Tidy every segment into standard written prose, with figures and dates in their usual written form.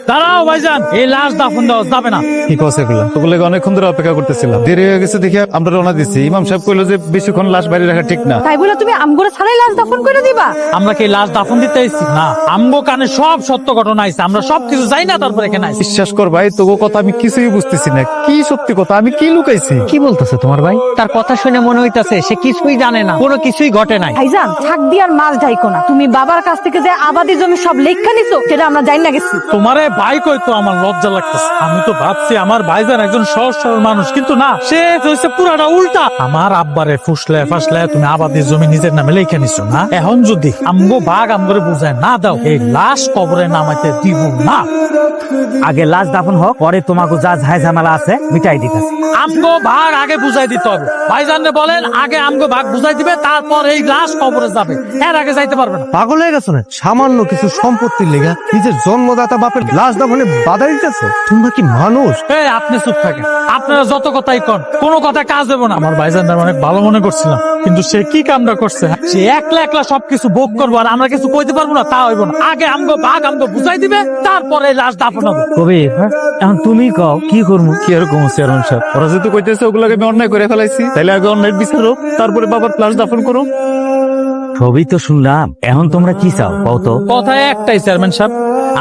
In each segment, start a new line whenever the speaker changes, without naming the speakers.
দাঁড়াও ভাইজান, এই লাশ দাফন দেওয়া যাবে না।
কি কছে এগুলা? ওগুলো অনেকক্ষণ ধরে অপেক্ষা করতেছিলাম, দেরি হয়ে গেছে দেখে আমরা রওনা দিচ্ছি। ইমাম সাহেব কইলো যে বেশিক্ষণ লাশ বাইরে রাখা ঠিক না।
তাই বলে তুমি আমগোরা ছাড়াই লাশ দাফন করে দিবা?
আমরা কি লাশ দাফন দিতে আইছি? না, আমগো কানে সব সত্য ঘটনা আইছে, আমরা সবকিছু জানি না তারপর এখানে আইছি।
বিশ্বাস কর ভাই, তোর কথা আমি কিছুই বুঝতেছি না। কি সত্যি কথা? আমি কি লুকাইছি?
কি বলতেছে তোমার ভাই? তার কথা শুনে মনে হইতাছে সে কিছুই জানে না, কোনো কিছুই ঘটে নাই।
ভাইজান, ছাক দিয়ার মাছ ঢাইকো না। তুমি বাবার কাছ থেকে যে আবাদি জমি সব লেখা নিছো সেটা আমরা জানি না গেছি।
তোমারে ভাই কইতো আমার লজ্জা লাগতেছে। আমি তো ভাবছি আমার ভাইজান একজন সহজ সরল মানুষ, কিন্তু না, সে হইছে পুরাটা উল্টা। আমার আব্বারে ফুসলে ফাসলে তুমি আবাদি জমি নিজের নামে লেখা নিছো না। এখন যদি আমগো ভাগ আমগরে বুঝায় না দাও, এই লাশ কবরে নামাইতে দিব না।
আগে লাশ দাফন হোক, পরে তোমাকে যা ঝাই ঝামেলা আছে মিটাই দিতেছে।
আমগো ভাগ আগে বুঝাই দিতে হবে। ভাইজানরে বলেন আগে আমগো ভাগ বুঝাই দিবে, তারপর এই লাশ কবরে যাবে, এর আগে যাইতে পারবে না।
পাগল হয়ে গেছো না? সামান্য কিছু সম্পত্তির লেগা নিজের জন্মদাতা বাপের লাশ দাফনে বাধা দিতেছে? তোমরা কি মানুষ?
এই আপনি চুপ থাকেন, আপনারা যত কথাই কন, কোনো কথা কাজ দেবো না। আমার ভাইজানরা অনেক ভালো মনে করছিলাম, কিন্তু সে কি কামটা করছে? সে একলা একলা সবকিছু ভোগ করবো আর আমরা কিছু কইতে পারবো না, তা হইব না। আগে আমগো ভাগ আমগো বুঝাই দিবে, তারপরে লাশ দাফন হবে।
কবির, এখন তুমি কও কি করবো?
কি এরকম চেয়ারম্যান সাহেব? ওরা যেহেতু কইতেছে ওগুলোকে আমি অন্যায় করে ফেলাইছি, তাইলে আগে অন্যায়ের বিচার হোক, তারপরে বাবার লাশ দাফন করো।
সবই তো শুনলাম, এখন তোমরা কি চাও কও তো?
কথায় একটাই চেয়ারম্যান সাহেব,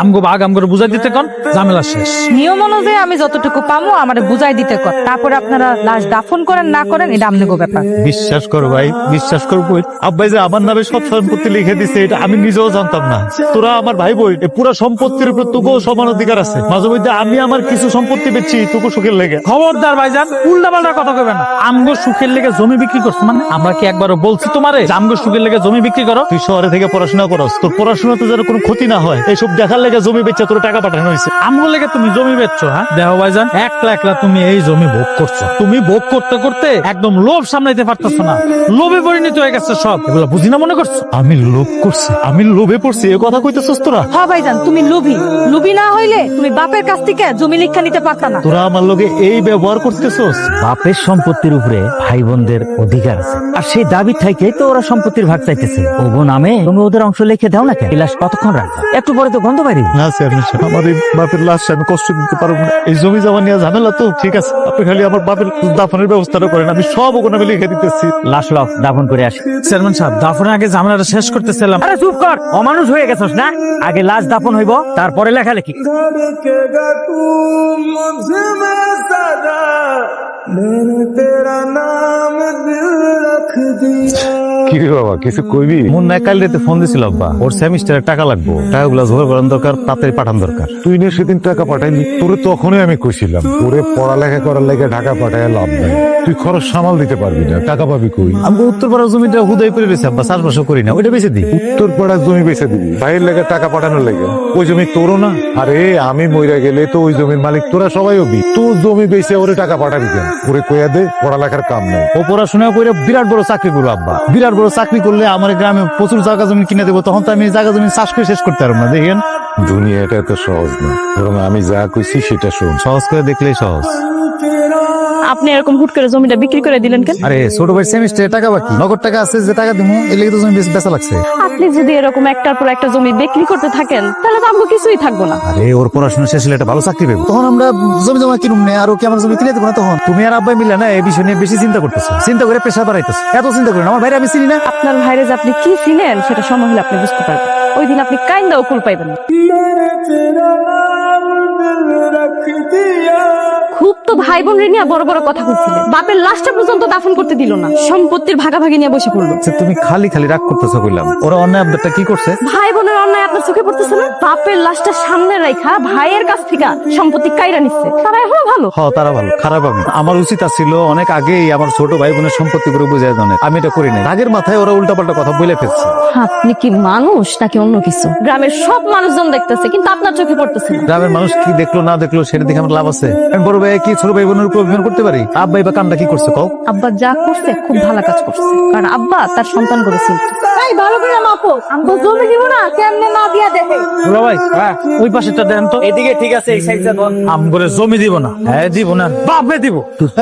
আমগো ভাগ আমগো বুঝাই দিতে কন, ঝামেলা শেষ।
নিয়ম অনুযায়ী আমি যতটুকু পামো আমারে বুঝাই দিতে কর, তারপরে আপনারা লাশ দাফন করেন না করেন এটা আমনেগো ব্যাপার।
বিশ্বাস করো ভাই, বিশ্বাস করো বই, আব্বাই যে আমার নামে সব সম্পত্তি লিখে দিছে এটা আমি নিজেও জানতাম না। তোরা আমার ভাই বই, এই পুরো সম্পত্তির উপর তোকেও সমান অধিকার আছে। মাঝে মধ্যে আমি আমার কিছু সম্পত্তি বেচছি তোকে সুখের লেগে।
খবরদার ভাইজান, উল্টা পাল্টা কথা কইবেন না। আমগো সুখের লেগে জমি বিক্রি করছো মানে? আমরা কি একবারও বলছি তোমারে যে আমগো সুখের লেগে জমি বিক্রি করো?
তুই শহরে থেকে পড়াশোনা করস, তোর পড়াশোনাতে যেন কোনো ক্ষতি না হয় এইসব দেখার লেগে জমি বেচে তোর টাকা পাঠানো হয়েছে।
আমগো লেগে তুমি জমি বেচছো? হ্যাঁ দেখো ভাইজান, একলা একলা তুমি এই জমি ভোগ করছো। তুমি ভোগ করতে করতে একদম লোভ সামলাইতে পারতেছো না, লোভে পরিণত হয়ে গেছে সব। এগুলো বুঝি না মনে করছো?
আমি লোভ করছি, আমি লোভে পড়ছি, এ কথা কইতেছস তোরা?
হ্যাঁ ভাইজান, তুমি লোভী। লোভী না হইলে তুমি বাপের কাছ থেকে জমি লেখা নিতে পারতা না।
তোরা আমার লগে এই ব্যবহার করতেছস?
বাপের সম্পত্তির উপরে ভাই বোনদের অধিকার আছে, আর সেই দাবি থেকে তো ওরা সম্পত্তির ভাগ চাইতেছে। ওগো নামে তুমি ওদের অংশ লিখে দাও না কেন? এই লাশ কতক্ষণ রাখবা? একটু পরে তো গন্ধ বাইরে।
না চেয়ারম্যান সাহেব, আমার এই বাপের লাশ আমি কষ্ট দিতে পারবো না। এই জমি জমা নিয়ে ঝামেলা তো, ঠিক আছে আপনি খালি আমার বাপের দাফনের ব্যবস্থাটা করেন, আমি সব ওখানে লিখে দিতেছি।
লাশ লাও দাফন করে আসি।
চেয়ারম্যান সাহেব, দাফনের আগে ঝামেলাটা শেষ করতেছিলাম।
আরে চুপ কর, অমানুষ হয়ে গেছস না? আগে লাশ দাফন হইব, তারপরে লেখালেখি।
কি রে বাবা, কিছু কইবি? মন নাই, কাল রাতে ফোন দিছিল আব্বা, ওর সেমিস্টারের টাকা লাগবো, টাকাগুলো জোগাড় করার দরকার, তাড়াতাড়ি পাঠান দরকার।
তুই না সেদিন টাকা পাঠাইলি, তোরে তখনই আমি কইছিলাম তোরে পড়ালেখা করার লেগে ঢাকা পাঠায় লাভ নাই, তুই খরচ সামাল দিতে পারবি না, টাকা পাবি কই?
আমি উত্তরপাড়ার জমিটা হুদাই করে রয়েছে আব্বা, চাষবাসও করি না, ওইটা বেঁচে দিই।
উত্তর পাড়ার জমি বেচে দিবি ভাইয়ের লেগে টাকা পাঠানোর লেগে? ওই জমি তোরও না? আরে আমি মইরা গেলে তো ওই জমির মালিক তোরা সবাই হবি, তোর জমি বেচে ওরে টাকা পাঠাবি কেন? ওরে কইয়া দে পড়ালেখার কাম নাই।
ও পড়াশোনা করে বিরাট বড় চাকরি করবো আব্বা, বিরাট বড় চাকরি করলে আমার গ্রামে প্রচুর জায়গা জমি কিনে দেবো, তখন তো আমি জায়গা জমি চাষ করে শেষ করতে পারবো না। দেখেন
দুনিয়াটা এত সহজ না, বরং আমি যা কইছি সেটা শোন।
সহজ করে দেখলেই সহজ।
আপনি এরকম হুট করে জমিটা বিক্রি করে দিলেন কেন?
আরে ছোট ভাই সেমিস্টারে টাকা বাকি, নগদ টাকা আছে যে টাকা দিব, এর লেগে তো জমি বেচা লাগছে।
আপনি যদি এরকম একটার পর একটা জমি বিক্রি করতে থাকেন তাহলে তো আমগো কিছুই থাকবো না।
আরে ওর পড়াশোনা শেষ হলে একটা ভালো চাকরি পাবো, তখন আমরা জমি জমা কিনুম না, আর ওকে আমার জমি কিনে দেবো না। তখন তুমি আর আব্বাই মিলে না এই বিষয় নিয়ে বেশি চিন্তা করতেছো, চিন্তা করে প্রেশার বাড়াইতেছো। এত চিন্তা করেন, আমার ভাইরে আমি চিনি না।
আপনার ভাইরে যে আপনি কি ছিলেন সেটা সময় হলে আপনি বুঝতে পারবেন। ওই দিন আপনি কাইন্দা উকুল পাইবেন না। খুব তো ভাই বোন নিয়ে বড় বড় কথা বলছিলেন, বাপের লাশটা পর্যন্ত দাফন করতে দিল না, সম্পত্তির ভাগাভাগি নিয়ে বসে পড়লো।
আচ্ছা, তুমি খালি খালি রাগ করতেছো কইলাম, ওরা অন্যায় আবদারটা কি করছে?
ভাই বোনের অন্যায় আপনার চোখে পড়তেছে না? বাপের লাশটা সামনে রাখা ভাইয়ের কাছ থেকে সম্পত্তি কাইরা নিচ্ছে, তারা এখনো ভালো।
তারা ভালো, খারাপ আমি। আমার উচিত ছিল অনেক আগেই আমার ছোট ভাই বোনের সম্পত্তি করে বুঝাই দেওয়া, আমি এটা করি নাই। রাগের মাথায় ওরা উল্টাপাল্টা কথা বলে ফেলছে।
আপনি কি মানুষ নাকি অন্য কিছু? গ্রামের সব মানুষজন দেখতেছে কিন্তু আপনার চোখে পড়তেছে না।
গ্রামের মানুষ কি দেখলো না দেখলো সেটা দেখে আমার লাভ আছে? আমি বড় ভাই হয়ে কি ছোট ভাই বোনের উপর অভিমান করতে পারি? আব্বাই বা কামটা কি করছে কও?
আব্বা যা করছে খুব ভালো কাজ করছে, কারণ আব্বা তার সন্তান করেছে। তাই ভালো করে মাপো, আমগো জমি দিব না কেমনে না দিয়া দেখে।
দুলা ভাই ওই পাশেটা দেন তো। এদিকে ঠিক আছে, এই সাইডটা ধর। আম করে জমি দিব না, হ্যাঁ দিব না, বাপে দিব।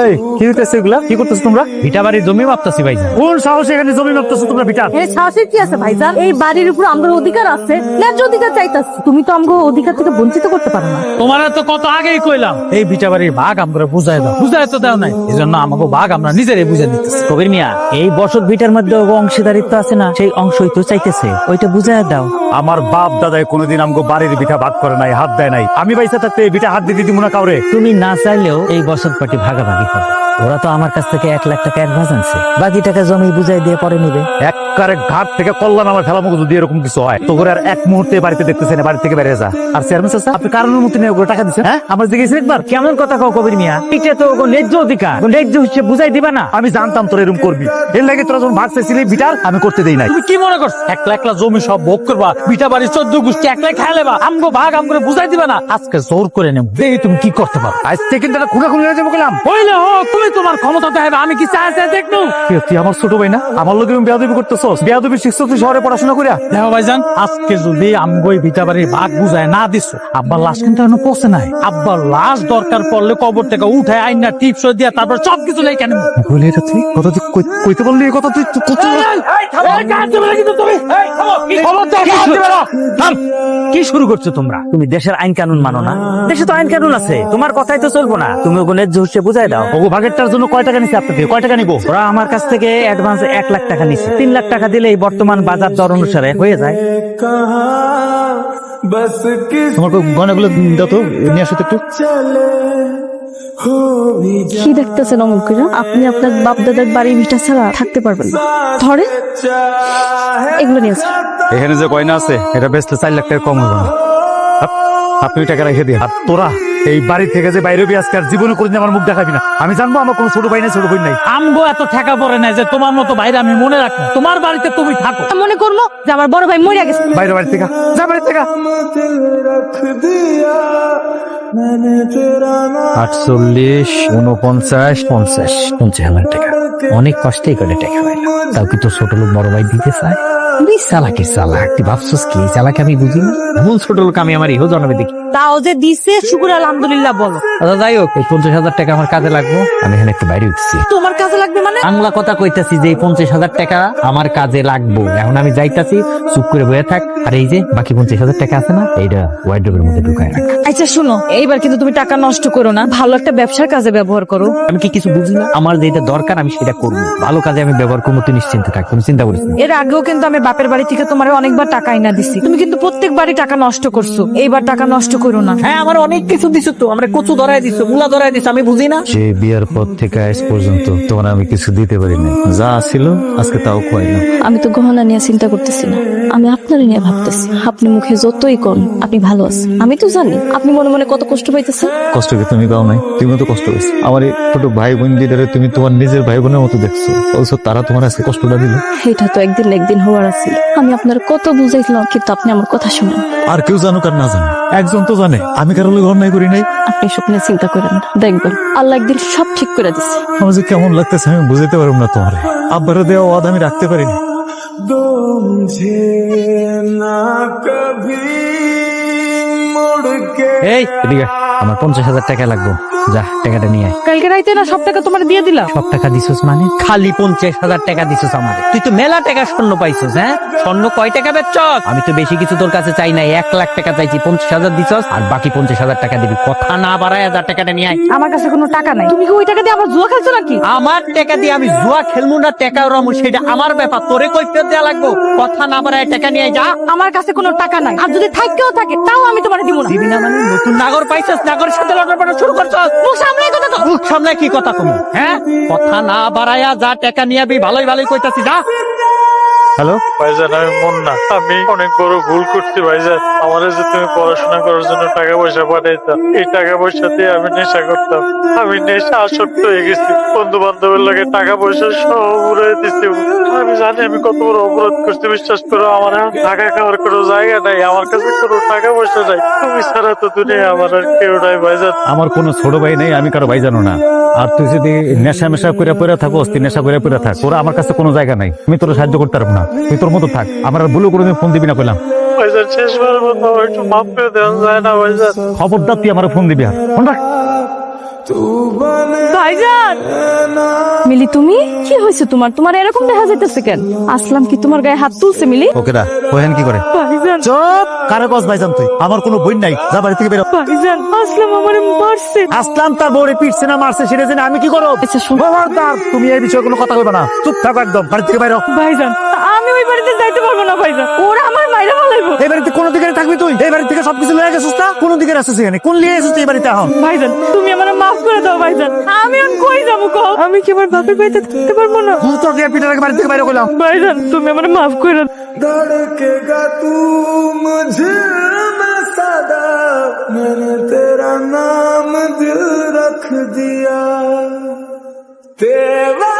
এই কি হইতেছে এগুলা? কি করতেছ তোমরা?
ভিটা বাড়ির জমি মাপতাছি ভাই।
কোন সাহসে এখানে জমি মাপতেছো তোমরা ভিটা?
এই সাহসের কি আছে ভাইজান? এই বাড়ির উপর আমগো অধিকার আছে, ন্যায্য অধিকার চাইতাছি। তুমি তো আমগো অধিকার থেকে বঞ্চিত করতে পারো না।
তোমার তো কত আগেই কইলাম এই ভিটা বাড়ির ভাগ আমরা বুঝাই দাও, বুঝাই তো দাও নাই। এই জন্য আমাকে ভাগ আমরা নিজেরাই বুঝাই দিতেছি।
কবির মিয়া, এই বসত ভিটার মধ্যে ওগো অংশীদারিত্ব আছে না, সেই অংশই তো চাইতেছে, ওইটা বুঝায় দাও।
আমার বাপ দাদাই কোনোদিন আমগো বাড়ির ভিটা ভাগ করে নাই, হাত দেয় নাই। আমি বাইসা থাকতে এই ভিটা হাত দিতে দিব না কাউরে।
তুমি না চাইলেও এই বসত পার্টি ভাগাভাগি হবে। ওরা তো আমার কাছ থেকে 1 লাখ টাকা অ্যাডভান্স আনছে, বাকি টাকা জমি বুঝাই দিয়ে পরে নিবে।
একবারে ঘাট থেকে কল্যাণ আমার ফেলা মুখ যদি এরকম কিছু হয় তো করে আর এক মুহূর্তে বাড়িতে দেখতেছে না, বাড়ি থেকে বেড়ে যা। আর চেয়ারম্যান চাচা, আপনি কারণের মতো নিয়ে ওগুলো টাকা দিচ্ছেন? হ্যাঁ, আমার দিকে এসে একবার
কেমন কথা কও কবির মিয়া? এটা তো ওগো ন্যায্য অধিকার, ন্যায্য হিসেবে বুঝাই দিবা না?
আমি জানতাম তোর এরকম করবি। এর লাগে তোরা যখন ভাগ চাইছিলি ভিটার, আমি করতে দেই নাই।
তুমি কি মনে করছো একলা একলা জমি সব ভোগ করবা, ভিটা বাড়ি 14 গোষ্ঠী একলাই খাই লেবা, আমগো ভাগ আমগো বুঝাই দিবা না? আজকে জোর করে নেব, দেখি তুমি কি করতে পারো।
আজ থেকে এটা খুনাখুনি হয়ে যাবো গেলাম।
হইলে হোক, তুমি তোমার ক্ষমতা দেখাবে, আমি কি চাই চাই দেখবো?
তুই আমার ছোট ভাই না? আমার লোক বেয়াদবি করতেছস? বেয়াদবি শিখছো তুই শহরে পড়াশোনা করিয়া?
দেখো ভাইজান, আজকে যদি আমগো এই ভিটা বাড়ির ভাগ বুঝায় না দিছো, আব্বার লাশ কিন্তু এখনো পৌঁছে নাই। আব্বার লাশ দরকার পড়লে কবর থেকে উঠে আইনা টিপস দিয়া তারপর সবকিছু লেখা নেব।
বলে এটা তুই কথা তুই কইতে বললি? এই কথা তুই কত
কি শুরু করছো তোমরা? তুমি দেশের আইন কানুন মানো না? দেশে তো আইন কানুন আছে, তোমার কথাই তো চলবো না। তুমি ওগো ন্যায্য হিসেবে বুঝাই দাও।
ওগো ভাগেরটার জন্য কয় টাকা নিছে? আপনার থেকে কয় টাকা নিবো?
ওরা আমার কাছ থেকে অ্যাডভান্স 1 লাখ টাকা নিছে। 3 লাখ টাকা দিলে এই বর্তমান বাজার দর অনুসারে হয়ে যায়।
তোমার গয়নাগুলো দাও তো, নিয়ে আসো তো একটু।
কি দেখতেছেন অমন করে? আপনি আপনার বাপ দাদার বাড়ি ভিটা ছাড়া থাকতে পারবেন না। ধরে এগুলো নিয়ে আসুন।
এখানে যে গয়না আছে এটা বেচলে 4 লাখ টাকা কম হবে না। আপনি টাকা রেখে দিয়ে। আর তোরা এই বাড়ি থেকে যে বাইরে আজকে আর জীবনে কোনদিন আমার মুখ দেখাবি না। আমি জানবো আমার কোনো ছোট ভাই নাই, ছোট বোন নাই।
আমগো এত ঠেকা পড়ে নাই যে তোমার মতো বাইরে আমি মনে রাখবো। তোমার বাড়িতে তুমি থাকো।
মনে করবো যে আমার বড় ভাই মরে গেছে।
বাইরে বাড়ি থেকে যা, বাড়ি থেকে।
48, 49, 50, 50,000 টাকা। অনেক কষ্টেই করে টাকা পাইলাম। তাও কি তোর ছোট লোক বড় ভাই দিতে চায়? তুই চালাকের চালাক, তুই ভাবছিস কি চালাক আমি বুঝি না? মূল ছোট লোক আমি আমার ইহো জন্মে দেখি।
তাও যে দিছে, শুকুর আলহামদুলিল্লাহ বলো।
আচ্ছা যাই হোক, এই 50,000 টাকা আমার কাজে লাগবে। আমি এখানে একটু বাইরে উঠছি।
তোমার কাজে লাগবে মানে?
বাংলা কথা কইতাছি যে এই 50,000 টাকা আমার কাজে লাগবে। এখন আমি যাইতাছি, চুপ করে বয়ে থাক। আর এই যে বাকি 50,000 টাকা আছে না, এইটা ওয়ার্ডরোবের মধ্যে ঢুকায় রাখ।
আচ্ছা শুনো, এইবার কিন্তু তুমি টাকা নষ্ট করো না, ভালো একটা ব্যবসার কাজে ব্যবহার করো।
আমি কি কিছু বুঝি না? আমার যেটা দরকার আমি সেটা করবো। ভালো কাজে আমি ব্যবহার করবো, তুই নিশ্চিন্তে থাক, তুমি চিন্তা করিস না।
এর আগেও কিন্তু আমি বাপের বাড়ি থেকে তোমার অনেকবার টাকা আইনা দিছি, তুমি কিন্তু প্রত্যেকবারই টাকা নষ্ট করছো। এইবার টাকা নষ্ট করো না।
হ্যাঁ, আমার অনেক কিছু দিছো তো, আমরা কচু ধরাই দিছো, মুলা ধরাই দিছো, আমি বুঝি না?
যে বিয়ার পর থেকে আজ পর্যন্ত তোমার আমি কিছু দিতে পারি না, যা ছিল আজকে তাও খোয়াইলাম।
আমি তো গহনা নিয়ে চিন্তা করতেছি না, আমি আপনার নিয়ে ভাবতেছি। আপনি মুখে যতই কোন আপনি ভালো আছেন, আমি তো জানি আপনি মনে মনে কত কষ্ট পাইতেছেন।
কষ্ট কি তুমি পাও নাই? তুমি তো কষ্ট পেয়েছো। আমার এই ছোট ভাই বোন দিদারে তুমি তোমার নিজের ভাই বোনের মতো দেখছো, অথচ তারা তোমার আজকে কষ্টটা দিল।
এটা তো একদিন না একদিন হওয়ার আছে। আমি আপনার কত বুঝাইছিলাম, কিন্তু আপনি আমার কথা শুনেন।
আর কেউ জানুক আর না জানো, একজন তো জানে আমি কারো লগে অন্যায় করি নাই।
আপনি স্বপ্নে চিন্তা করেন না, দেখবেন আল্লাহ একদিন সব ঠিক করে দিচ্ছে।
আমার যে কেমন লাগতেছে আমি বুঝাইতে পারব না তোমারে। আব্বারে দেওয়া ওয়াদা আমি রাখতে পারিনি।
এই এদিকে, আমার 50,000 টাকা লাগবে। যা, টাকাটা নিয়ে আয়।
কালকে রাইতে না সব টাকা তোমার দিয়ে দিলাম।
সব টাকা দিছস মানে? খালি 50,000 টাকা দিছস আমারে? তুই তো মেলা টাকা স্বর্ণ পাইছস। হ্যাঁ, স্বর্ণ কয় টাকা বেচছস? আমি তো বেশি কিছু তোর কাছে চাই নাই, 1 লাখ টাকা চাইছি। 50,000 দিছস, আর বাকি 50,000 টাকা দিবি। কথা না বাড়ায় 1000 টাকাটা নিয়ে আয়।
আমার কাছে কোনো টাকা নাই। তুমি কি ওই টাকা দিয়ে আবার জুয়া খেলছো নাকি?
আমার টাকা দিয়ে আমি জুয়া খেলবো না, টাকা ওরামু, সেটা আমার ব্যাপার। তোরে কই ফেরত দেয়া লাগবো? কথা না বাড়ায় টাকা নিয়ে আয়, যা।
আমার কাছে কোনো টাকা নাই, আর যদি থাকেও থাকে তাও আমি তোমার দিব না।
দিবি না মানে? নতুন নাগর পাইছস, নাগরের সাথে লড়াপড়া শুরু করছস।
মুখ সামলাই কথা কও।
মুখ সামনে কি কথা কমু? হ্যাঁ, কথা না বাড়ায়া যা, টাকা নিয়ে আবি। ভালোই ভালোই কইতাছি, যা।
হ্যালো,
ভাইজান আমি মুন্না, আমি অনেক বড় ভুল করছি ভাইজান। আমাদের যে তুমি পড়াশোনা করার জন্য টাকা পয়সা পাঠাইতাম, এই টাকা পয়সা দিয়ে আমি নেশা করতাম। আমি নেশা আসক্ত হয়ে গেছি, বন্ধু বান্ধবের লাগে টাকা পয়সা সব উড়াই দিছি। আমি জানি আমি কত বড় অপরাধ করছি, বিশ্বাস করো। আমার এখন টাকা খাওয়ার কোনো জায়গা নাই, আমার কাছে কোনো টাকা পয়সা নাই। তুমি ছাড়া তো দুনিয়া আমার আর কেউ নাই ভাইজান।
আমার কোনো ছোট ভাই নেই, আমি কারো ভাই জানো না। আর তুই যদি নেশা মেশা করে পড়ে থাকোস, তুই নেশা করে পড়ে থাক, তোরা আমার কাছে কোনো জায়গা নাই, আমি তোর সাহায্য করতে পারবো না। তুই তোর মতো থাক, আমার আর ভুলেও কোনোদিন ফোন দিবি না পেলাম।
ভাইজান শেষবারের মতো আমার একটু মাফ করে দেওয়া যায় না ভাইজান?
খবরদার তুই আমার ফোন দিবি আর ফোন রাখ।
ভাইজান, মিলি তুমি কি হয়েছে তোমার? তোমার এরকম দেখা যাইতেছে কেন? আসলাম কি তোমার গায়ে হাত তুলছে মিলি?
ওকেরা ওহেন কি করে?
ভাইজান,
চুপ, কারে কস ভাইজান তুই? আমার কোনো বই নাই, যা বাড়ি থেকে বেরো।
ভাইজান আসলাম আমারে মারছে।
আসলাম তার বউরে পিটছে না মারছে সেটা জেনে আমি কি করব?
আচ্ছা শুন
খবরদার, তুমি এই বিষয়ে কোনো কথা কইবা না, চুপ থাকো একদম, বাড়ি থেকে বাইরো।
ভাইজান, আমি ওই বাড়িতে যাইতে পারবো না ভাইজান, ওরা আমার মাইরা ফেলাইবো।
এই বাড়িতে কোন দিকে থাকবি তুই? এই বাড়ি থেকে সবকিছু লয়ে গেছিস না? কোন দিকে আসছিস এখানে? কোন লিয়ে এসেছিস এই বাড়িতে এখন?
ভাইজান তুমি আমারে মাফ করে দাও ভাইজান, আমি এখন কই যাবো কও? আমি কি আমার বাপের বাড়িতে থাকতে পারবো না?
তুই তো দিয়ে পিটার বাড়ি থেকে বাইরে কইলাম।
ভাইজান তুমি আমারে মাফ করে দাও।
धड़केगा तू मुझे मैं सदा, मैंने तेरा नाम दिल रख दिया तेरा